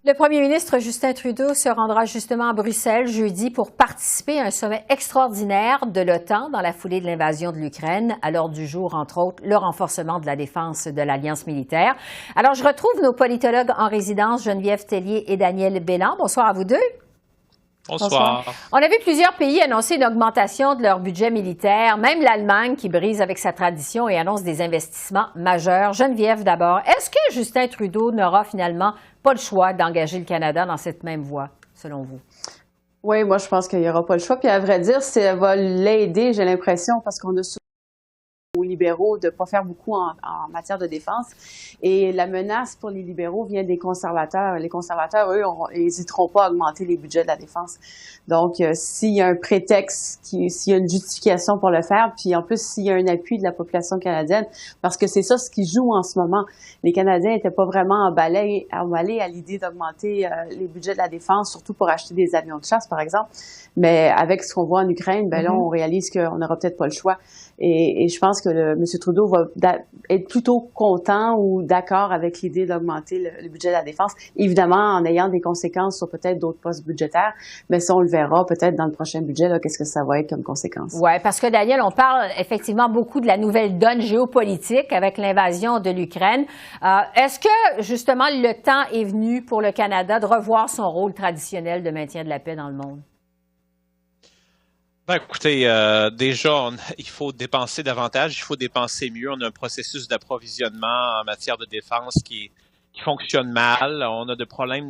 Le premier ministre Justin Trudeau se rendra justement à Bruxelles jeudi pour participer à un sommet extraordinaire de l'OTAN dans la foulée de l'invasion de l'Ukraine. À l'ordre du jour, entre autres, le renforcement de la défense de l'Alliance militaire. Alors, je retrouve nos politologues en résidence, Geneviève Tellier et Daniel Bélan. Bonsoir à vous deux. Bonsoir. On a vu plusieurs pays annoncer une augmentation de leur budget militaire, même l'Allemagne qui brise avec sa tradition et annonce des investissements majeurs. Geneviève d'abord, est-ce que Justin Trudeau n'aura finalement pas le choix d'engager le Canada dans cette même voie, selon vous? Oui, moi je pense qu'il n'y aura pas le choix. Puis à vrai dire, ça va l'aider, j'ai l'impression, parce qu'on a aux libéraux de ne pas faire beaucoup en matière de défense. Et la menace pour les libéraux vient des conservateurs. Les conservateurs, eux, n'hésiteront pas à augmenter les budgets de la défense. Donc, s'il y a un prétexte, s'il y a une justification pour le faire, puis en plus, s'il y a un appui de la population canadienne, parce que c'est ça ce qui joue en ce moment. Les Canadiens n'étaient pas vraiment emballés à l'idée d'augmenter les budgets de la défense, surtout pour acheter des avions de chasse, par exemple. Mais avec ce qu'on voit en Ukraine, ben là, on réalise qu'on n'aura peut-être pas le choix. Et je pense que M. Trudeau va être plutôt content ou d'accord avec l'idée d'augmenter le budget de la défense, évidemment en ayant des conséquences sur peut-être d'autres postes budgétaires, mais ça, on le verra peut-être dans le prochain budget, là, qu'est-ce que ça va être comme conséquence. Oui, parce que Daniel, on parle effectivement beaucoup de la nouvelle donne géopolitique avec l'invasion de l'Ukraine. Est-ce que, justement, le temps est venu pour le Canada de revoir son rôle traditionnel de maintien de la paix dans le monde? Ben, écoutez, déjà, il faut dépenser davantage, il faut dépenser mieux. On a un processus d'approvisionnement en matière de défense qui fonctionne mal. On a un problème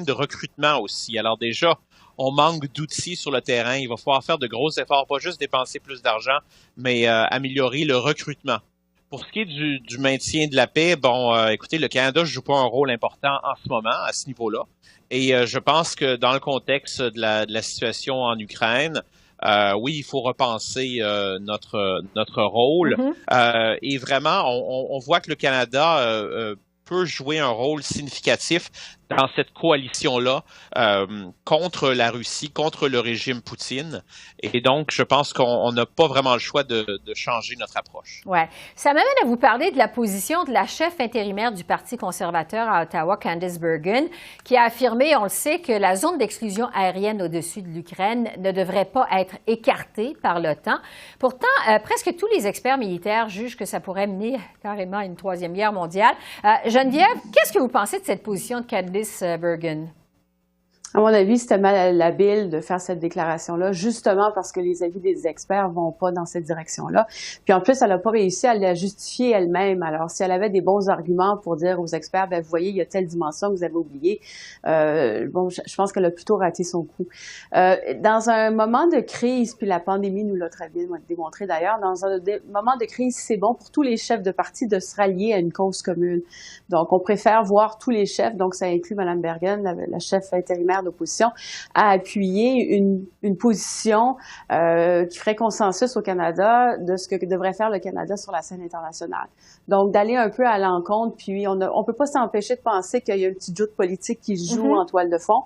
de recrutement aussi. Alors déjà, on manque d'outils sur le terrain. Il va falloir faire de gros efforts, pas juste dépenser plus d'argent, mais améliorer le recrutement. Pour ce qui est du maintien de la paix, écoutez, le Canada joue pas un rôle important en ce moment à ce niveau-là. Et je pense que dans le contexte de la situation en Ukraine, oui, il faut repenser notre rôle. Et vraiment, on voit que le Canada peut jouer un rôle significatif dans cette coalition-là contre la Russie, contre le régime Poutine. Et donc, je pense qu'on n'a pas vraiment le choix de changer notre approche. Oui. Ça m'amène à vous parler de la position de la chef intérimaire du Parti conservateur à Ottawa, Candice Bergen, qui a affirmé, on le sait, que la zone d'exclusion aérienne au-dessus de l'Ukraine ne devrait pas être écartée par l'OTAN. Pourtant, presque tous les experts militaires jugent que ça pourrait mener carrément à une troisième guerre mondiale. Geneviève, qu'est-ce que vous pensez de cette position de Candice Bergen? À mon avis, c'était mal habile de faire cette déclaration-là, justement parce que les avis des experts vont pas dans cette direction-là. Puis en plus, elle n'a pas réussi à la justifier elle-même. Alors, si elle avait des bons arguments pour dire aux experts, ben vous voyez, il y a telle dimension que vous avez oubliée, je pense qu'elle a plutôt raté son coup. Dans un moment de crise, puis la pandémie nous l'a très bien démontré d'ailleurs, dans un moment de crise, c'est bon pour tous les chefs de parti de se rallier à une cause commune. Donc, on préfère voir tous les chefs, donc ça inclut Mme Bergen, la chef intérimaire d'opposition, à appuyer une position qui ferait consensus au Canada de ce que devrait faire le Canada sur la scène internationale. Donc, d'aller un peu à l'encontre, puis on peut pas s'empêcher de penser qu'il y a un petit jeu de politique qui se joue en toile de fond.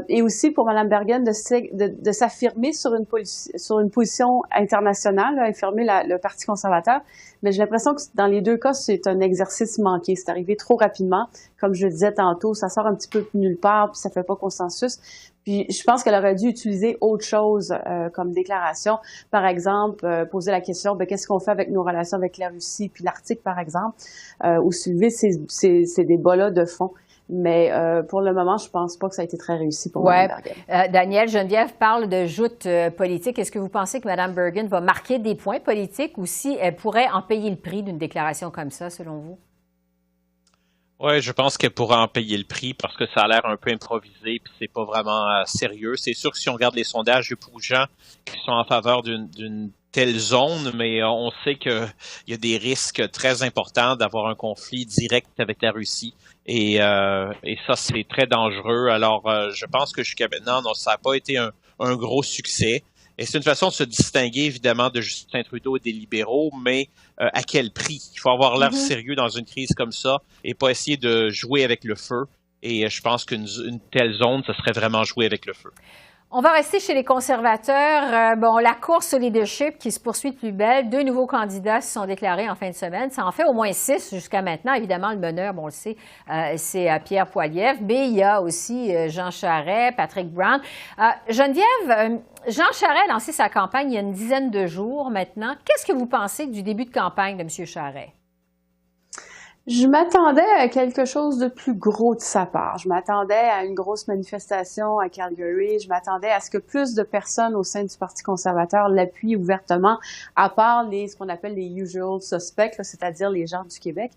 Et aussi pour Mme Bergen de s'affirmer sur une position internationale, affirmer le Parti conservateur. Mais j'ai l'impression que dans les deux cas, c'est un exercice manqué. C'est arrivé trop rapidement. Comme je le disais tantôt, ça sort un petit peu de nulle part, puis ça fait pas consensus. Puis je pense qu'elle aurait dû utiliser autre chose comme déclaration. Par exemple, poser la question, qu'est-ce qu'on fait avec nos relations avec la Russie, puis l'Arctique, par exemple, ou soulever ces débats-là de fond. Mais pour le moment, je pense pas que ça a été très réussi pour Mme Bergen. Daniel, Geneviève parle de joute politique. Est-ce que vous pensez que Mme Bergen va marquer des points politiques ou si elle pourrait en payer le prix d'une déclaration comme ça, selon vous? Oui, je pense qu'elle pourra en payer le prix parce que ça a l'air un peu improvisé puis c'est pas vraiment sérieux. C'est sûr que si on regarde les sondages, il y a beaucoup de gens qui sont en faveur d'une telle zone, mais on sait qu'il y a des risques très importants d'avoir un conflit direct avec la Russie. Et ça, c'est très dangereux. Alors, je pense que jusqu'à maintenant, non, ça n'a pas été un gros succès. Et c'est une façon de se distinguer, évidemment, de Justin Trudeau et des libéraux, mais à quel prix? Il faut avoir l'air sérieux dans une crise comme ça et pas essayer de jouer avec le feu. Et je pense qu'une telle zone, ça serait vraiment jouer avec le feu. On va rester chez les conservateurs. La course au leadership qui se poursuit de plus belle. 2 nouveaux candidats se sont déclarés en fin de semaine. Ça en fait au moins 6 jusqu'à maintenant. Évidemment, le meneur, on le sait, c'est Pierre Poilievre. Mais il y a aussi Jean Charest, Patrick Brown. Geneviève, Jean Charest a lancé sa campagne il y a une dizaine de jours maintenant. Qu'est-ce que vous pensez du début de campagne de M. Charest? Je m'attendais à quelque chose de plus gros de sa part. Je m'attendais à une grosse manifestation à Calgary. Je m'attendais à ce que plus de personnes au sein du Parti conservateur l'appuient ouvertement, à part ce qu'on appelle les usual suspects, c'est-à-dire les gens du Québec.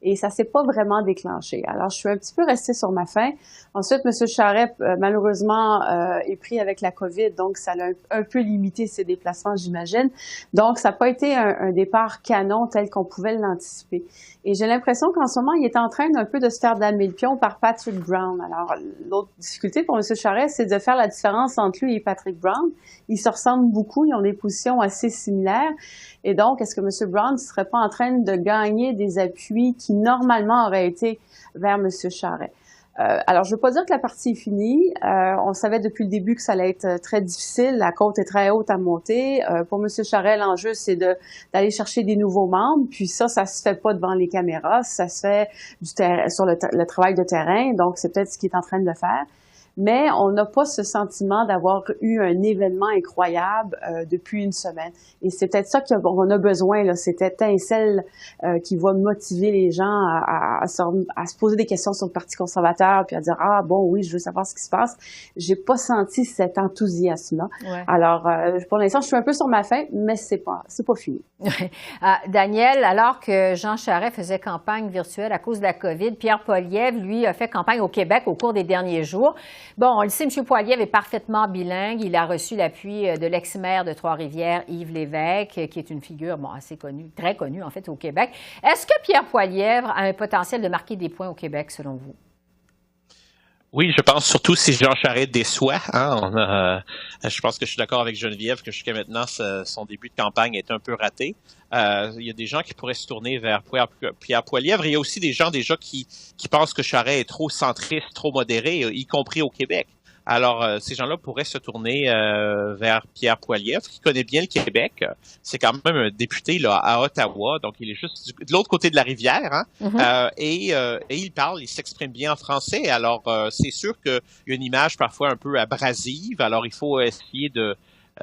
Et ça s'est pas vraiment déclenché. Alors, je suis un petit peu restée sur ma faim. Ensuite, M. Charest, malheureusement, est pris avec la COVID, donc ça a un peu limité ses déplacements, j'imagine. Donc, ça n'a pas été un départ canon tel qu'on pouvait l'anticiper. Et j'ai l'impression qu'en ce moment, il est en train un peu de se faire damer le pion par Patrick Brown. Alors, l'autre difficulté pour M. Charest, c'est de faire la différence entre lui et Patrick Brown. Ils se ressemblent beaucoup, ils ont des positions assez similaires. Et donc, est-ce que M. Brown ne serait pas en train de gagner des appuis qui, normalement, auraient été vers M. Charest? Alors, je ne veux pas dire que la partie est finie. On savait depuis le début que ça allait être très difficile. La côte est très haute à monter. Pour M. Charest, l'enjeu, c'est d'aller chercher des nouveaux membres. Puis ça se fait pas devant les caméras. Ça se fait sur le travail de terrain. Donc, c'est peut-être ce qu'il est en train de faire. Mais on n'a pas ce sentiment d'avoir eu un événement incroyable depuis une semaine. Et c'est peut-être ça qu'on a besoin, là, cette étincelle qui va motiver les gens à se poser des questions sur le Parti conservateur, puis à dire « Ah bon, oui, je veux savoir ce qui se passe ». J'ai pas senti cet enthousiasme-là. Ouais. Alors, pour l'instant, je suis un peu sur ma faim, mais c'est pas fini. Daniel, alors que Jean Charest faisait campagne virtuelle à cause de la COVID, Pierre Poilievre, lui, a fait campagne au Québec au cours des derniers jours. Bon, on le sait, M. Poilievre est parfaitement bilingue. Il a reçu l'appui de l'ex-maire de Trois-Rivières, Yves Lévesque, qui est une figure assez connue, très connue en fait au Québec. Est-ce que Pierre Poilievre a un potentiel de marquer des points au Québec, selon vous? Oui, je pense surtout si Jean Charest déçoit. Je pense que je suis d'accord avec Geneviève que jusqu'à maintenant, son début de campagne est un peu raté. Il y a des gens qui pourraient se tourner vers Pierre Poilievre. Il y a aussi des gens déjà qui pensent que Charest est trop centriste, trop modéré, y compris au Québec. Alors, ces gens-là pourraient se tourner vers Pierre Poilievre, qui connaît bien le Québec. C'est quand même un député là à Ottawa, donc il est juste de l'autre côté de la rivière. Et il s'exprime bien en français. Alors, c'est sûr qu'il y a une image parfois un peu abrasive. Alors, il faut essayer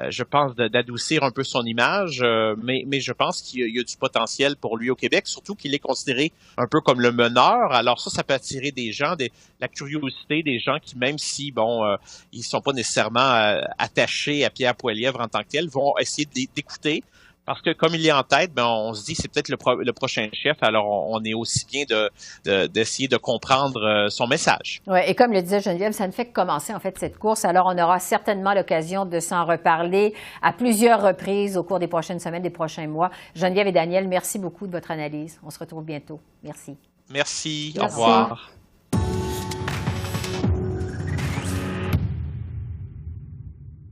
je pense, d'adoucir un peu son image, mais je pense qu'il y a du potentiel pour lui au Québec, surtout qu'il est considéré un peu comme le meneur. Alors ça peut attirer des gens, la curiosité des gens qui, même si, ils sont pas nécessairement attachés à Pierre Poilievre en tant que tel, vont essayer d'écouter. Parce que comme il est en tête, on se dit c'est peut-être le prochain chef. Alors on est aussi bien d'essayer de comprendre son message. Oui, et comme le disait Geneviève, ça ne fait que commencer en fait cette course. Alors on aura certainement l'occasion de s'en reparler à plusieurs reprises au cours des prochaines semaines, des prochains mois. Geneviève et Daniel, merci beaucoup de votre analyse. On se retrouve bientôt. Merci. Merci. Au revoir.